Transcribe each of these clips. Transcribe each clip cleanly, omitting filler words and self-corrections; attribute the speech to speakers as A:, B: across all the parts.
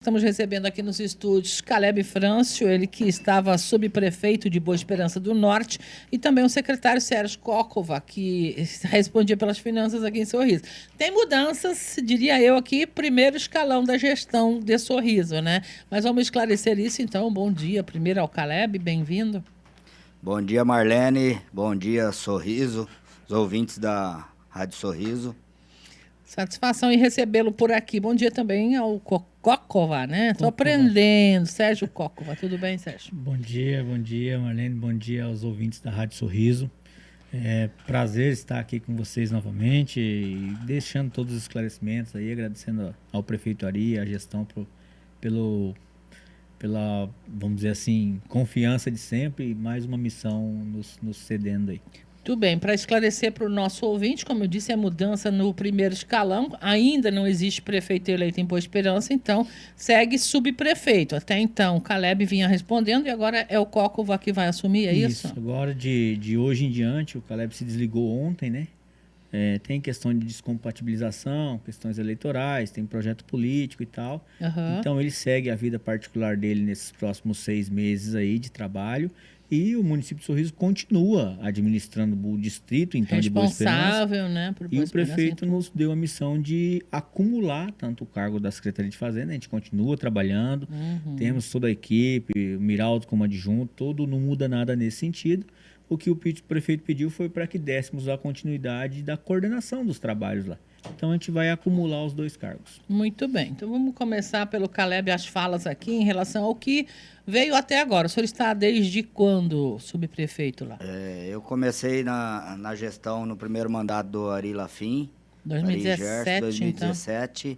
A: Estamos recebendo aqui nos estúdios Caleb Frâncio, ele que estava subprefeito de Boa Esperança do Norte, e também o secretário Sérgio Cócova, que respondia pelas finanças aqui em Sorriso. Tem mudanças, diria eu aqui, primeiro escalão da gestão de Sorriso, né? Mas vamos esclarecer isso então. Bom dia primeiro ao Caleb, bem-vindo.
B: Bom dia, Marlene. Bom dia, Sorriso, os ouvintes da Rádio Sorriso.
A: Satisfação em recebê-lo por aqui. Bom dia também ao Cócova, né? Estou aprendendo. Sérgio Cócova. Tudo bem, Sérgio?
C: Bom dia, Marlene. Bom dia aos ouvintes da Rádio Sorriso. É prazer estar aqui com vocês novamente e deixando todos os esclarecimentos aí, agradecendo ao prefeito Ari, à gestão pela, vamos dizer assim, confiança de sempre e mais uma missão nos cedendo aí.
A: Tudo bem, para esclarecer para o nosso ouvinte, como eu disse, é mudança no primeiro escalão, ainda não existe prefeito eleito em Boa Esperança, então segue subprefeito. Até então, o Caleb vinha respondendo e agora é o Cócova que vai assumir, é isso?
C: Isso, agora de hoje em diante, o Caleb se desligou ontem, né? Tem questão de descompatibilização, questões eleitorais, tem projeto político e tal.
A: Uhum.
C: Então ele segue a vida particular dele nesses próximos 6 meses aí de trabalho. E o município de Sorriso continua administrando o distrito, então, de Boa Esperança.
A: Responsável, né, por Boa
C: E o
A: Esperança,
C: prefeito nos deu a missão de acumular tanto o cargo da Secretaria de Fazenda, a gente continua trabalhando, temos toda a equipe, o Miraldo como adjunto, todo, não muda nada nesse sentido. O que o prefeito pediu foi para que dessemos a continuidade da coordenação dos trabalhos lá. Então a gente vai acumular os 2 cargos.
A: Muito bem. Então vamos começar pelo Caleb as falas aqui em relação ao que veio até agora. O senhor está desde quando subprefeito lá?
B: Eu comecei na gestão no primeiro mandato do Ari Lafim.
A: 2017,
B: 2017.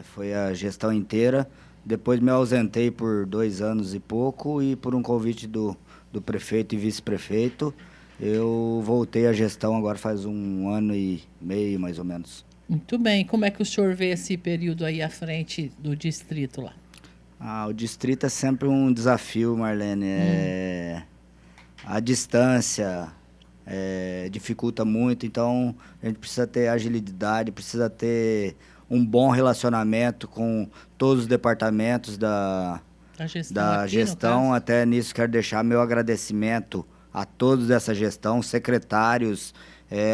B: Foi a gestão inteira. Depois me ausentei por 2 anos e pouco e por um convite do prefeito e vice-prefeito, eu voltei à gestão agora faz 1 ano e meio, mais ou menos.
A: Muito bem. Como é que o senhor vê esse período aí à frente do distrito lá?
B: O distrito é sempre um desafio, Marlene. A distância dificulta muito, então a gente precisa ter agilidade, precisa ter um bom relacionamento com todos os departamentos da gestão. Até nisso quero deixar meu agradecimento a todos dessa gestão, secretários,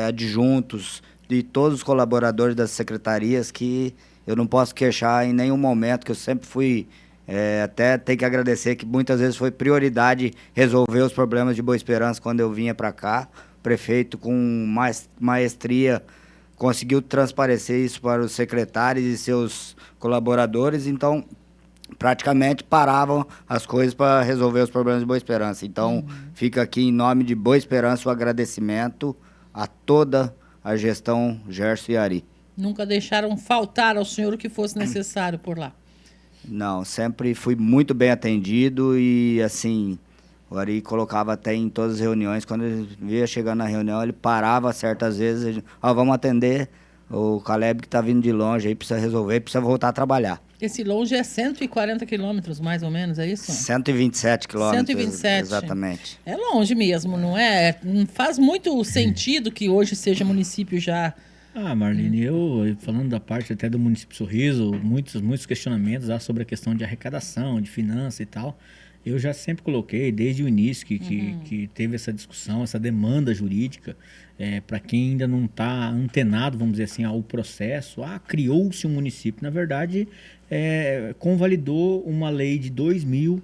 B: adjuntos e todos os colaboradores das secretarias, que eu não posso queixar em nenhum momento, que eu sempre fui, até tenho que agradecer que muitas vezes foi prioridade resolver os problemas de Boa Esperança quando eu vinha para cá. O prefeito, com maestria, conseguiu transparecer isso para os secretários e seus colaboradores, então praticamente paravam as coisas para resolver os problemas de Boa Esperança. Então, fica aqui em nome de Boa Esperança o agradecimento a toda a gestão Gerson e Ari.
A: Nunca deixaram faltar ao senhor o que fosse necessário por lá?
B: Não, sempre fui muito bem atendido e, assim, o Ari colocava até em todas as reuniões, quando ele via chegando na reunião, ele parava certas vezes, vamos atender o Caleb que está vindo de longe, aí precisa resolver, precisa voltar a trabalhar.
A: Esse longe é 140 quilômetros, mais ou menos, é isso?
B: 127 quilômetros.
A: 127.
B: Exatamente.
A: É longe mesmo, não é? Não faz muito sentido que hoje seja município já.
C: Marlene, eu falando da parte até do município Sorriso, muitos questionamentos sobre a questão de arrecadação, de finança e tal. Eu já sempre coloquei, desde o início, que teve essa discussão, essa demanda jurídica, para quem ainda não está antenado, vamos dizer assim, ao processo. Criou-se um município. Na verdade, convalidou uma lei de 2000,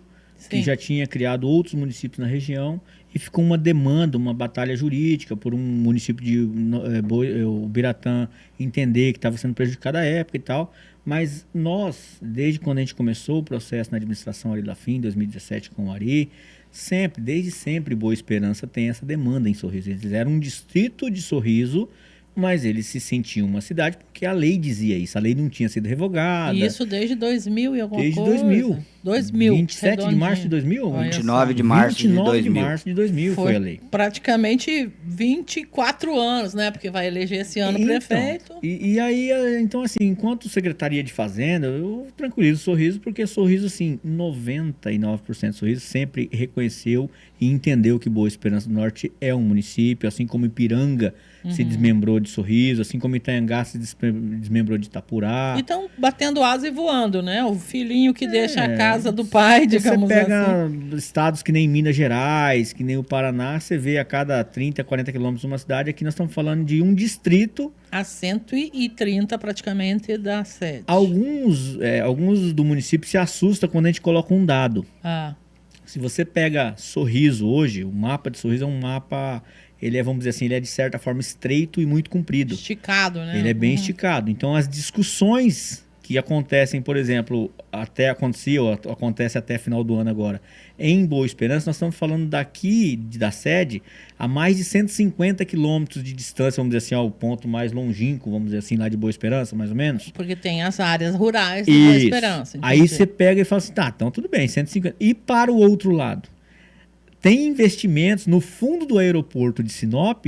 C: que já tinha criado outros municípios na região, e ficou uma demanda, uma batalha jurídica por um município de Ubiratã entender que estava sendo prejudicado à época e tal. Mas nós, desde quando a gente começou o processo na administração Ari Lafim, em 2017 com o Ari, desde sempre Boa Esperança tem essa demanda em Sorriso. Eles eram um distrito de Sorriso, mas eles se sentiam uma cidade porque a lei dizia isso. A lei não tinha sido revogada.
A: E isso desde 2000 e alguma coisa?
C: Desde 2000.
A: 2000.
C: 27 de março de 2000?
A: Olha
B: 29 de março de
C: 29 de
B: 2000.
C: março de 2000 foi a lei.
A: Praticamente 24 anos, né? Porque vai eleger esse ano o prefeito.
C: E aí, então, assim, enquanto Secretaria de Fazenda, eu tranquilizo o Sorriso, porque Sorriso, assim, 99% do Sorriso sempre reconheceu e entendeu que Boa Esperança do Norte é um município, assim como Ipiranga se desmembrou de Sorriso, assim como Itanhangá se desmembrou de Itapurá.
A: E estão batendo asa e voando, né? O filhinho que deixa a casa do pai, digamos
C: você pega
A: assim.
C: estados que nem Minas Gerais, que nem o Paraná, você vê a cada 30, 40 quilômetros uma cidade. Aqui nós estamos falando de um distrito.
A: A 130 praticamente da sede.
C: Alguns do município se assustam quando a gente coloca um dado. Se você pega Sorriso hoje, o mapa de Sorriso é um mapa, ele é, vamos dizer assim, ele é de certa forma estreito e muito comprido.
A: Esticado, né?
C: Ele é bem esticado. Então as discussões que acontecem, por exemplo, acontece até final do ano agora, em Boa Esperança, nós estamos falando daqui da sede a mais de 150 quilômetros de distância, vamos dizer assim, ao ponto mais longínquo, vamos dizer assim, lá de Boa Esperança, mais ou menos.
A: Porque tem as áreas rurais de Boa Esperança.
C: Entendi. Aí você pega e fala assim, tá, então tudo bem, 150. E para o outro lado, tem investimentos no fundo do aeroporto de Sinop,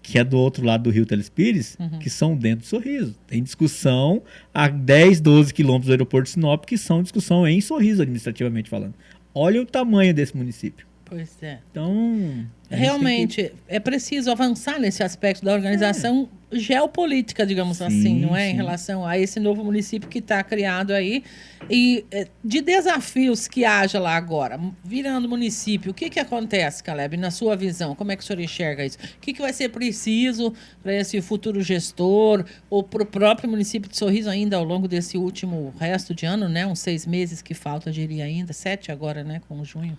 C: que é do outro lado do Rio Telespires, que são dentro do Sorriso. Tem discussão a 10, 12 quilômetros do aeroporto de Sinop, que são discussão em Sorriso, administrativamente falando. Olha o tamanho desse município.
A: Pois é.
C: Então,
A: realmente, é preciso avançar nesse aspecto da organização geopolítica, digamos assim, não é? Em relação a esse novo município que está criado aí. E de desafios que haja lá agora, virando município, o que acontece, Caleb, na sua visão? Como é que o senhor enxerga isso? O que vai ser preciso para esse futuro gestor ou para o próprio município de Sorriso ainda ao longo desse último resto de ano, né? Uns 6 meses que falta, diria ainda, 7 agora, né? Com junho.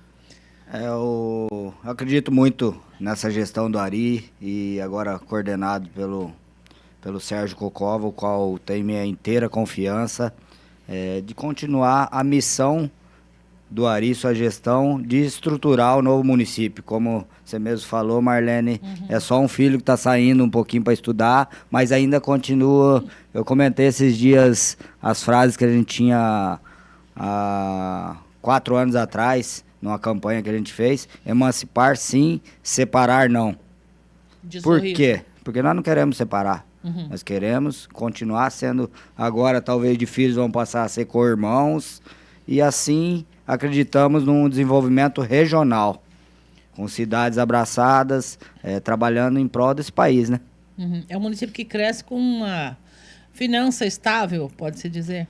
B: Eu acredito muito nessa gestão do Ari e agora coordenado pelo Sérgio Cocova, o qual tem minha inteira confiança de continuar a missão do Ari, sua gestão, de estruturar o novo município. Como você mesmo falou, Marlene, é só um filho que está saindo um pouquinho para estudar, mas ainda continua. Eu comentei esses dias as frases que a gente tinha há 4 anos atrás, numa campanha que a gente fez: emancipar sim, separar não. Por quê? Porque nós não queremos separar. Nós queremos continuar sendo, agora talvez de filhos vão passar a ser co-irmãos, e assim acreditamos num desenvolvimento regional, com cidades abraçadas, trabalhando em prol desse país, né?
A: É um município que cresce com uma finança estável, pode-se dizer?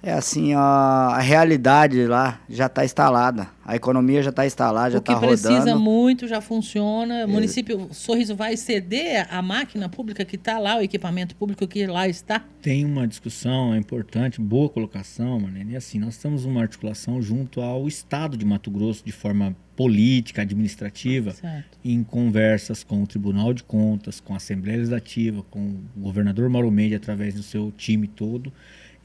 A: É
B: assim, a realidade lá já está instalada, a economia já está instalada, já está rodando. O que
A: precisa muito já funciona. O município Sorriso vai ceder a máquina pública que está lá, o equipamento público que lá está?
C: Tem uma discussão importante, boa colocação, Marlene. E assim, nós estamos numa articulação junto ao Estado de Mato Grosso, de forma política, administrativa, em conversas com o Tribunal de Contas, com a Assembleia Legislativa, com o governador Mauro Mendes, através do seu time todo.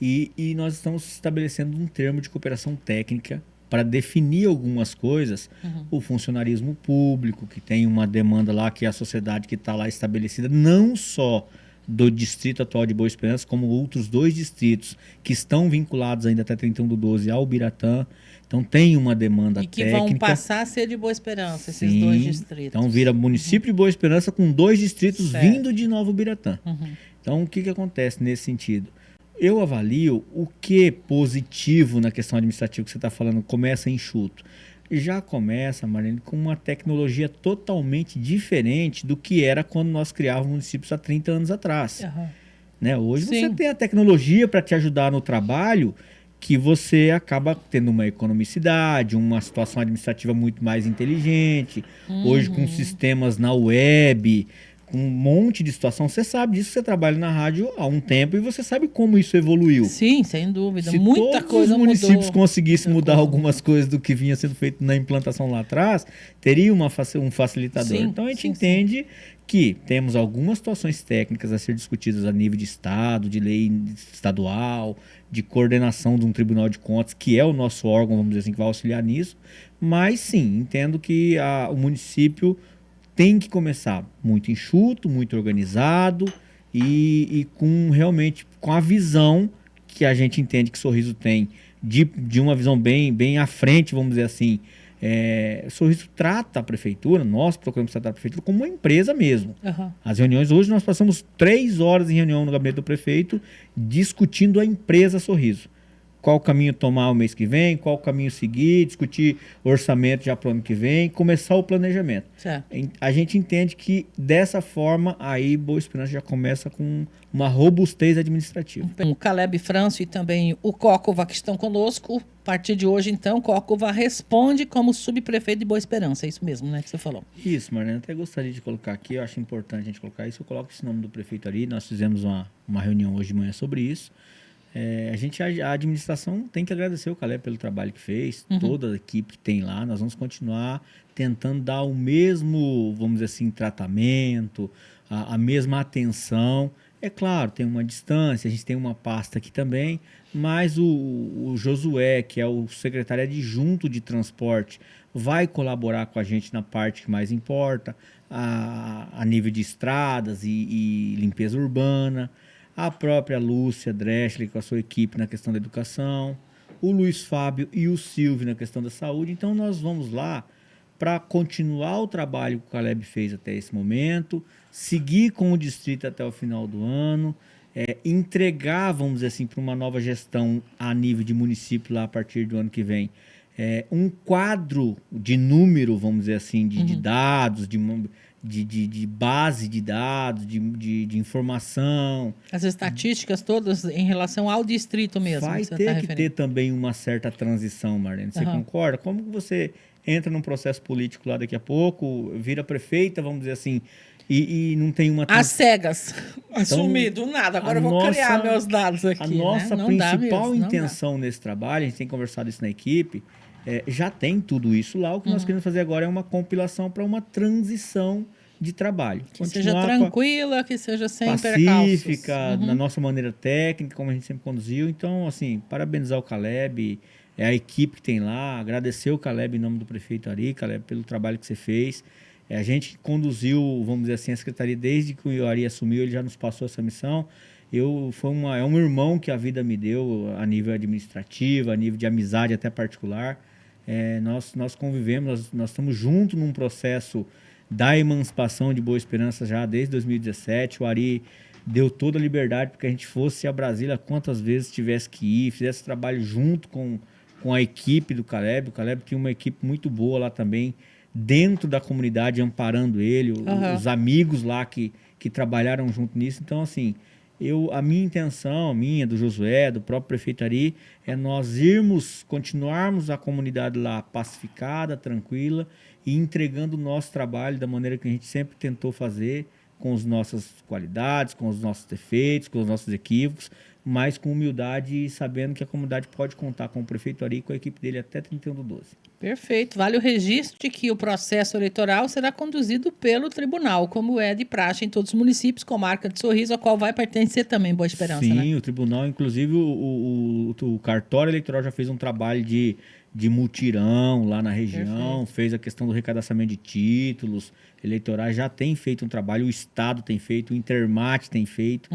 C: E nós estamos estabelecendo um termo de cooperação técnica para definir algumas coisas. O funcionarismo público, que tem uma demanda lá, que é a sociedade que está lá estabelecida, não só do distrito atual de Boa Esperança, como outros 2 distritos que estão vinculados ainda até 31/12 ao Biratã. Então tem uma demanda técnica.
A: E que vão passar a ser de Boa Esperança, esses 2 distritos.
C: Então vira município de Boa Esperança com 2 distritos vindo de Novo Biratã. Então o que acontece nesse sentido? Eu avalio o que positivo na questão administrativa que você está falando começa enxuto. Já começa, Marlene, com uma tecnologia totalmente diferente do que era quando nós criávamos municípios há 30 anos atrás. Né? Hoje você tem a tecnologia para te ajudar no trabalho, que você acaba tendo uma economicidade, uma situação administrativa muito mais inteligente. Hoje com sistemas na web, com um monte de situação. Você sabe disso, você trabalha na rádio há um tempo e você sabe como isso evoluiu.
A: Sim, sem dúvida.
C: Se
A: muita coisa mudou.
C: Se todos os municípios conseguissem mudar algumas coisas do que vinha sendo feito na implantação lá atrás, teria um facilitador. Então a gente entende que temos algumas situações técnicas a ser discutidas a nível de Estado, de lei estadual, de coordenação de um Tribunal de Contas, que é o nosso órgão, vamos dizer assim, que vai auxiliar nisso. Mas sim, entendo que o município tem que começar muito enxuto, muito organizado e realmente com a visão que a gente entende que Sorriso tem de uma visão bem à frente, vamos dizer assim. Sorriso trata a prefeitura, nós procuramos tratar a prefeitura como uma empresa mesmo.
A: Uhum.
C: As reuniões, hoje nós passamos 3 horas em reunião no gabinete do prefeito discutindo a empresa Sorriso. Qual caminho tomar o mês que vem, qual caminho seguir, discutir orçamento já para o ano que vem, começar o planejamento.
A: Certo.
C: A gente entende que dessa forma, aí Boa Esperança já começa com uma robustez administrativa.
A: O Caleb Frâncio e também o Cócova que estão conosco. A partir de hoje, então, Cócova responde como subprefeito de Boa Esperança. É isso mesmo, né, que você falou?
C: Isso, Marlene. Até gostaria de colocar aqui, eu acho importante a gente colocar isso. Eu coloco esse nome do prefeito ali. Nós fizemos uma reunião hoje de manhã sobre isso. A administração tem que agradecer o Caleb pelo trabalho que fez, toda a equipe que tem lá. Nós vamos continuar tentando dar o mesmo, vamos dizer assim, tratamento, a mesma atenção. É claro, tem uma distância, a gente tem uma pasta aqui também, mas o Josué, que é o secretário adjunto de transporte, vai colaborar com a gente na parte que mais importa, a nível de estradas e limpeza urbana. A própria Lúcia Dreschler com a sua equipe na questão da educação, o Luiz Fábio e o Silvio na questão da saúde. Então nós vamos lá para continuar o trabalho que o Caleb fez até esse momento, seguir com o distrito até o final do ano, entregar, vamos dizer assim, para uma nova gestão a nível de município lá a partir do ano que vem, um quadro de número, vamos dizer assim, de dados, de base de dados, de informação.
A: As estatísticas todas em relação ao distrito mesmo.
C: Vai ter que ter também uma certa transição, Marlene. Você concorda? Como que você entra num processo político lá daqui a pouco, vira prefeita, vamos dizer assim, e não tem uma...
A: Às cegas. Assumir do nada. Agora eu vou criar meus dados aqui.
C: A nossa
A: né?
C: principal intenção nesse trabalho, a gente tem conversado isso na equipe, já tem tudo isso lá. O que nós queremos fazer agora é uma compilação para uma transição de trabalho.
A: Que seja tranquila, que seja sem
C: pacífica, na nossa maneira técnica, como a gente sempre conduziu. Então, assim, parabenizar o Caleb, a equipe que tem lá, agradecer o Caleb em nome do prefeito Ari, Caleb, pelo trabalho que você fez. A gente conduziu, vamos dizer assim, a secretaria desde que o Ari assumiu, ele já nos passou essa missão. É um irmão que a vida me deu a nível administrativo, a nível de amizade até particular. Nós convivemos, nós estamos juntos num processo da emancipação de Boa Esperança já desde 2017. O Ari deu toda a liberdade para que a gente fosse a Brasília quantas vezes tivesse que ir, fizesse trabalho junto com a equipe do Caleb. O Caleb tinha uma equipe muito boa lá também, dentro da comunidade, amparando ele, os amigos lá que trabalharam junto nisso. Então, assim, a minha intenção, do Josué, do próprio prefeito Ari, é nós continuarmos a comunidade lá pacificada, tranquila e entregando o nosso trabalho da maneira que a gente sempre tentou fazer, com as nossas qualidades, com os nossos defeitos, com os nossos equívocos, mas com humildade e sabendo que a comunidade pode contar com o prefeito Ari e com a equipe dele até 31/12.
A: Perfeito. Vale o registro de que o processo eleitoral será conduzido pelo tribunal, como é de praxe em todos os municípios, com marca de Sorriso, a qual vai pertencer também Boa Esperança.
C: Sim,
A: né?
C: O tribunal, inclusive o cartório eleitoral já fez um trabalho de mutirão lá na região,
A: Perfeito.
C: fez a questão do recadastramento de títulos eleitorais, já tem feito um trabalho, o Estado tem feito, o Intermate tem feito.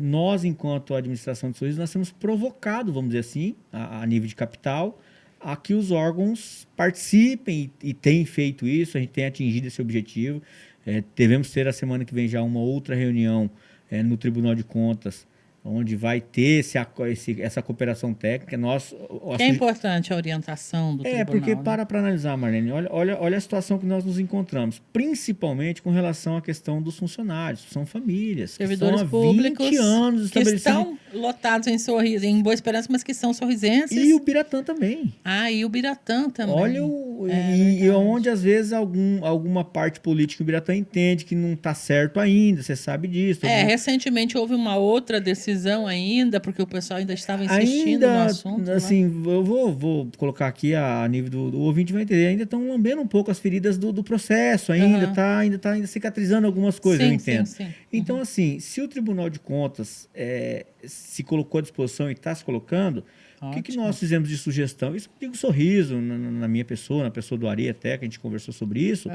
C: Nós, enquanto administração de Sorriso, nós temos provocado, vamos dizer assim, a nível de capital, a que os órgãos participem e têm feito isso, a gente tem atingido esse objetivo. Devemos ter a semana que vem já uma outra reunião no Tribunal de Contas, onde vai ter essa cooperação técnica.
A: É importante a orientação do tribunal.
C: Porque
A: né?
C: para analisar, Marlene, olha a situação que nós nos encontramos, principalmente com relação à questão dos funcionários, são famílias,
A: servidores
C: que estão há 20 anos
A: que estão lotados em Sorriso, em Boa Esperança, mas que são sorrisenses.
C: E o Biratã também.
A: E o Biratã também.
C: Olha, e onde às vezes alguma parte política do Biratã entende que não está certo ainda, você sabe disso.
A: Recentemente houve uma outra decisão ainda, porque o pessoal ainda estava insistindo no assunto.
C: Assim, eu vou colocar aqui a nível do ouvinte, vai entender, ainda estão lambendo um pouco as feridas do processo, ainda está cicatrizando algumas coisas, eu entendo.
A: Sim.
C: Então, assim, se o Tribunal de Contas se colocou à disposição e está se colocando, o que nós fizemos de sugestão? Isso eu digo Sorriso, na minha pessoa, na pessoa do Ari até, que a gente conversou sobre isso,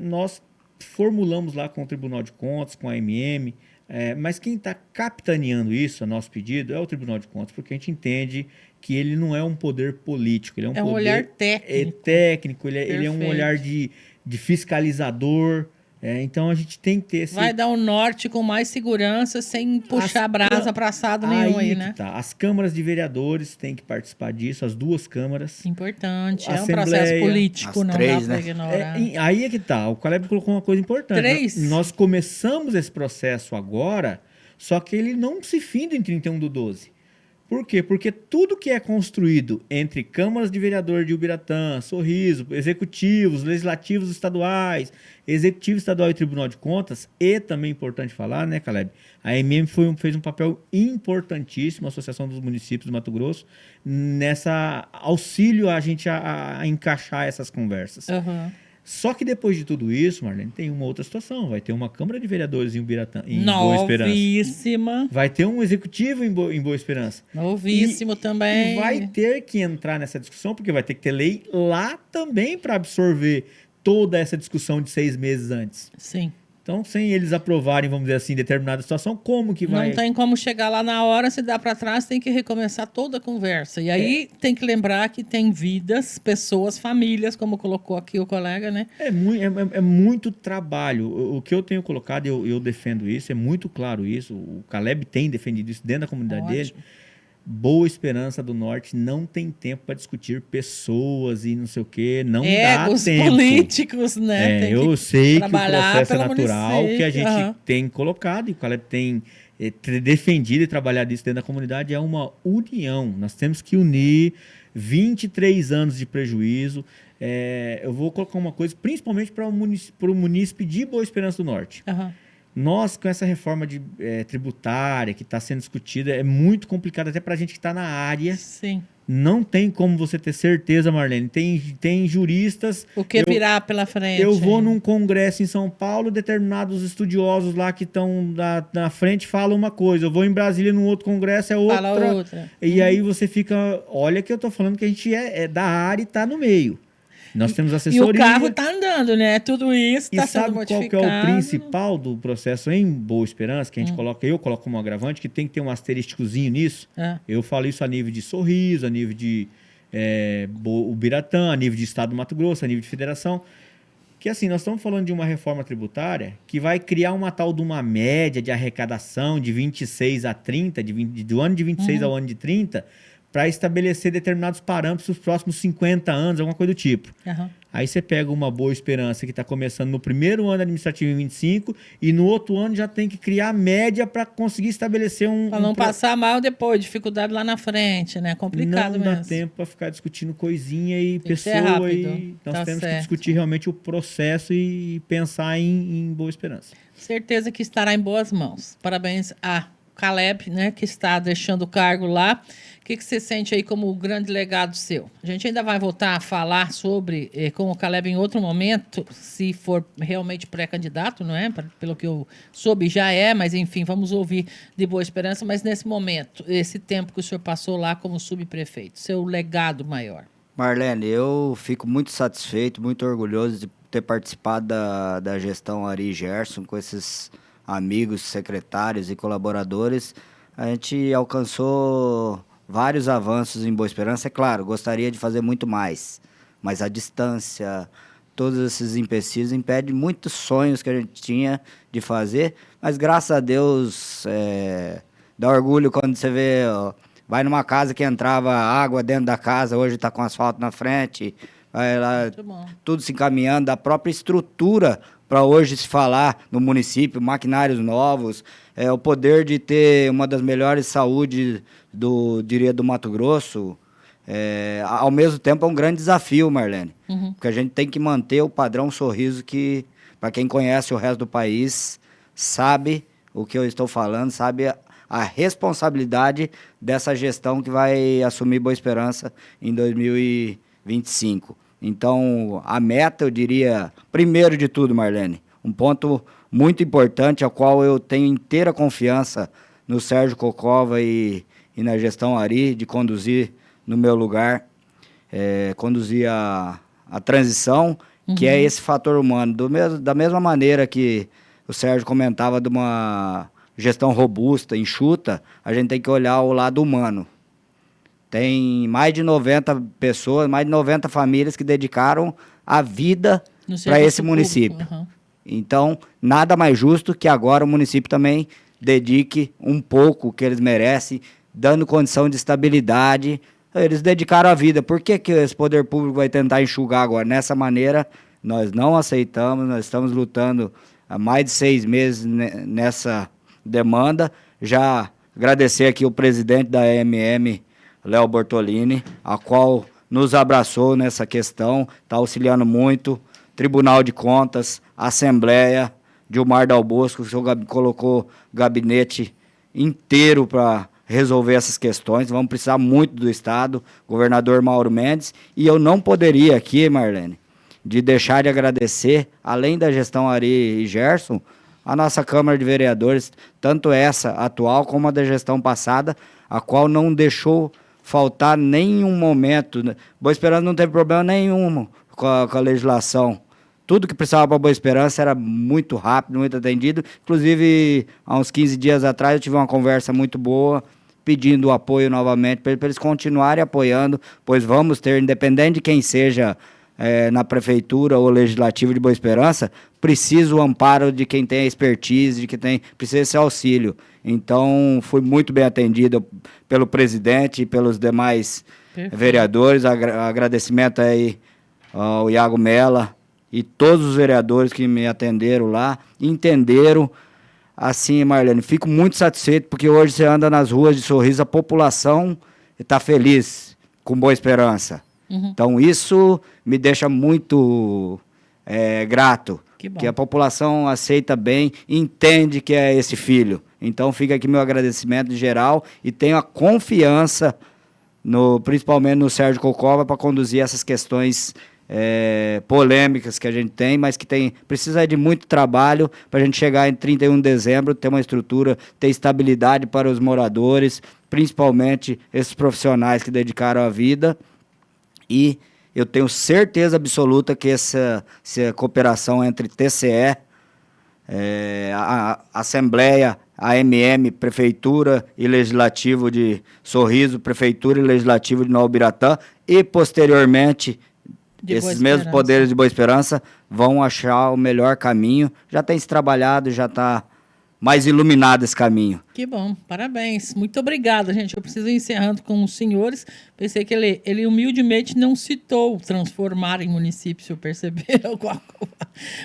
C: nós formulamos lá com o Tribunal de Contas, com a MM, Mas quem está capitaneando isso, a nosso pedido, é o Tribunal de Contas, porque a gente entende que ele não é um poder político, ele é um poder
A: olhar técnico.
C: técnico, ele é um olhar de fiscalizador. Então a gente tem que ter esse...
A: Vai dar um norte com mais segurança, sem puxar brasa para assado nenhum aí, né?
C: Tá. As câmaras de vereadores têm que participar disso, as 2 câmaras.
A: Importante, é um
C: Assembleia,
A: processo político, não
B: 3,
A: dá para
B: né?
A: ignorar.
C: Aí é que tá, o Caleb colocou uma coisa importante.
A: 3?
C: Nós começamos esse processo agora, só que ele não se finda em 31/12. Por quê? Porque tudo que é construído entre câmaras de vereador de Ubiratã, Sorriso, executivos, legislativos estaduais, executivo estadual e Tribunal de Contas, e também importante falar, né, Caleb? A MM fez um papel importantíssimo, a Associação dos Municípios do Mato Grosso, nessa auxílio a gente a encaixar essas conversas.
A: Uhum.
C: Só que depois de tudo isso, Marlene, tem uma outra situação. Vai ter uma Câmara de Vereadores em Ubiratã, em Boa Esperança.
A: Novíssima.
C: Vai ter um executivo em Boa Esperança.
A: Novíssimo também.
C: E vai ter que entrar nessa discussão, porque vai ter que ter lei lá também para absorver toda essa discussão de 6 meses antes.
A: Sim.
C: Então, sem eles aprovarem, vamos dizer assim, determinada situação, como que vai...
A: Não tem como chegar lá na hora, se dá para trás, tem que recomeçar toda a conversa. E aí tem que lembrar que tem vidas, pessoas, famílias, como colocou aqui o colega, né?
C: É muito trabalho. O que eu tenho colocado, eu defendo isso, é muito claro isso. O Caleb tem defendido isso dentro da comunidade dele. Boa Esperança do Norte não tem tempo para discutir pessoas e não sei o quê, não dá tempo.
A: Políticos, né?
C: Eu sei que o processo é natural, que a gente tem colocado, e o Caleb tem defendido e trabalhado isso dentro da comunidade, é uma união. Nós temos que unir 23 anos de prejuízo. Eu vou colocar uma coisa, principalmente para o munícipe de Boa Esperança do Norte. Nós, com essa reforma tributária que está sendo discutida, é muito complicado até para a gente que está na área.
A: Sim.
C: Não tem como você ter certeza, Marlene. Tem juristas...
A: O que virá pela frente?
C: Eu vou num congresso em São Paulo, determinados estudiosos lá que estão na frente falam uma coisa. Eu vou em Brasília num outro congresso, é outra.
A: Fala outra.
C: E aí você fica... Olha que eu tô falando que a gente é da área e tá no meio. Nós temos assessoria.
A: E o carro está andando, né? Tudo isso está sendo modificado.
C: E sabe qual que é o principal do processo em Boa Esperança? Que a gente coloca, eu coloco como agravante, que tem que ter um asterísticozinho nisso. Eu falo isso a nível de Sorriso, a nível de Ubiratã, a nível de Estado do Mato Grosso, a nível de federação. Que assim, nós estamos falando de uma reforma tributária que vai criar uma tal de uma média de arrecadação de 26 a 30, do ano de 26 ao ano de 30, para estabelecer determinados parâmetros para os próximos 50 anos, alguma coisa do tipo. Aí você pega uma Boa Esperança que está começando no primeiro ano administrativo em 25 e no outro ano já tem que criar a média para conseguir estabelecer
A: para não passar mal depois, dificuldade lá na frente, né? Complicado mesmo.
C: Não dá tempo para ficar discutindo coisinha e pessoa. E nós temos que discutir realmente o processo e pensar em Boa Esperança.
A: Certeza que estará em boas mãos. Parabéns a Caleb, né, que está deixando o cargo lá. O que você sente aí como o grande legado seu? A gente ainda vai voltar a falar sobre com o Caleb em outro momento, se for realmente pré-candidato, não é? Pelo que eu soube, já é, mas enfim, vamos ouvir de Boa Esperança. Mas nesse momento, esse tempo que o senhor passou lá como subprefeito, seu legado maior.
B: Marlene, eu fico muito satisfeito, muito orgulhoso de ter participado da gestão Ari Gerson com esses amigos, secretários e colaboradores. A gente alcançou vários avanços em Boa Esperança. É claro, gostaria de fazer muito mais, mas a distância, todos esses empecilhos impedem muitos sonhos que a gente tinha de fazer, mas graças a Deus dá orgulho quando você vê, vai numa casa que entrava água dentro da casa, hoje está com asfalto na frente, vai lá, tudo se encaminhando, da própria estrutura para hoje se falar no município, maquinários novos, o poder de ter uma das melhores saúdes do Mato Grosso, ao mesmo tempo é um grande desafio, Marlene, porque a gente tem que manter o padrão Sorriso que, para quem conhece o resto do país, sabe o que eu estou falando, sabe a responsabilidade dessa gestão que vai assumir Boa Esperança em 2025. Então, a meta, eu diria, primeiro de tudo, Marlene, um ponto muito importante, ao qual eu tenho inteira confiança no Sérgio Cocova e na gestão Ari, de conduzir no meu lugar, conduzir a transição, que é esse fator humano. Da mesma maneira que o Sérgio comentava de uma gestão robusta, enxuta, a gente tem que olhar o lado humano. Tem mais de 90 pessoas, mais de 90 famílias que dedicaram a vida para esse município.
A: Uhum.
B: Então, nada mais justo que agora o município também dedique um pouco que eles merecem, dando condição de estabilidade. Eles dedicaram a vida. Por que esse poder público vai tentar enxugar agora? Nessa maneira, nós não aceitamos, nós estamos lutando há mais de 6 meses nessa demanda. Já agradecer aqui o presidente da AMM, Léo Bortolini, a qual nos abraçou nessa questão, está auxiliando muito. Tribunal de Contas, Assembleia, Dilmar Dal Bosco, o senhor colocou gabinete inteiro para resolver essas questões. Vamos precisar muito do Estado, governador Mauro Mendes. E eu não poderia aqui, Marlene, de deixar de agradecer, além da gestão Ari e Gerson, a nossa Câmara de Vereadores, tanto essa atual como a da gestão passada, a qual não deixou faltar nenhum momento. Boa Esperança não teve problema nenhum com a legislação. Tudo que precisava para Boa Esperança era muito rápido, muito atendido. Inclusive, há uns 15 dias atrás, eu tive uma conversa muito boa, pedindo o apoio novamente para eles continuarem apoiando, pois vamos ter, independente de quem seja na prefeitura ou legislativo de Boa Esperança, precisa o amparo de quem tem expertise, de quem precisa esse auxílio. Então, fui muito bem atendido pelo presidente e pelos demais vereadores. Agradecimento aí ao Iago Mella e todos os vereadores que me atenderam lá, entenderam. Assim, Marlene, fico muito satisfeito porque hoje você anda nas ruas de Sorriso, a população está feliz com Boa Esperança. Uhum. Então, isso me deixa muito grato, que a população aceita bem, entende que é esse filho. Então, fica aqui meu agradecimento geral e tenho a confiança, principalmente no Sérgio Cocova, para conduzir essas questões polêmicas que a gente tem, mas que precisa de muito trabalho para a gente chegar em 31 de dezembro, ter uma estrutura, ter estabilidade para os moradores, principalmente esses profissionais que dedicaram a vida. E eu tenho certeza absoluta que essa cooperação entre TCE, a Assembleia, a AMM, Prefeitura e Legislativo de Sorriso, Prefeitura e Legislativo de Nova Biratã e, posteriormente, esses mesmos poderes de Boa Esperança vão achar o melhor caminho. Já tem se trabalhado, já está mais iluminado esse caminho.
A: Que bom, parabéns. Muito obrigada, gente. Eu preciso ir encerrando com os senhores. Pensei que ele humildemente não citou transformar em município, se eu perceberam.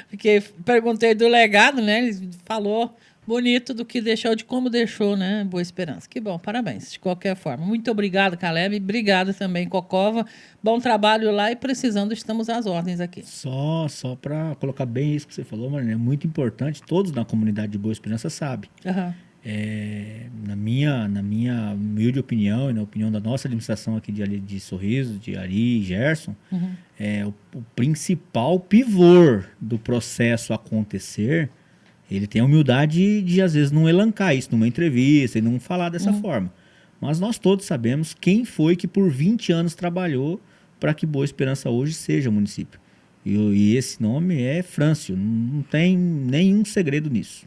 A: Porque perguntei do legado, né? Ele falou bonito do que deixou, de como deixou, né? Boa Esperança. Que bom, parabéns, de qualquer forma. Muito obrigado, Caleb. Obrigado também, Cocova. Bom trabalho lá e precisando, estamos às ordens aqui.
C: Só para colocar bem isso que você falou, Marlene, é muito importante, todos na comunidade de Boa Esperança sabem.
A: Uhum.
C: Na minha humilde opinião e na opinião da nossa administração aqui de Sorriso, de Ari e Gerson, o principal pivô do processo acontecer, ele tem a humildade de, às vezes, não elencar isso numa entrevista e não falar dessa forma. Mas nós todos sabemos quem foi que por 20 anos trabalhou para que Boa Esperança hoje seja município. E esse nome é Frâncio, não tem nenhum segredo nisso.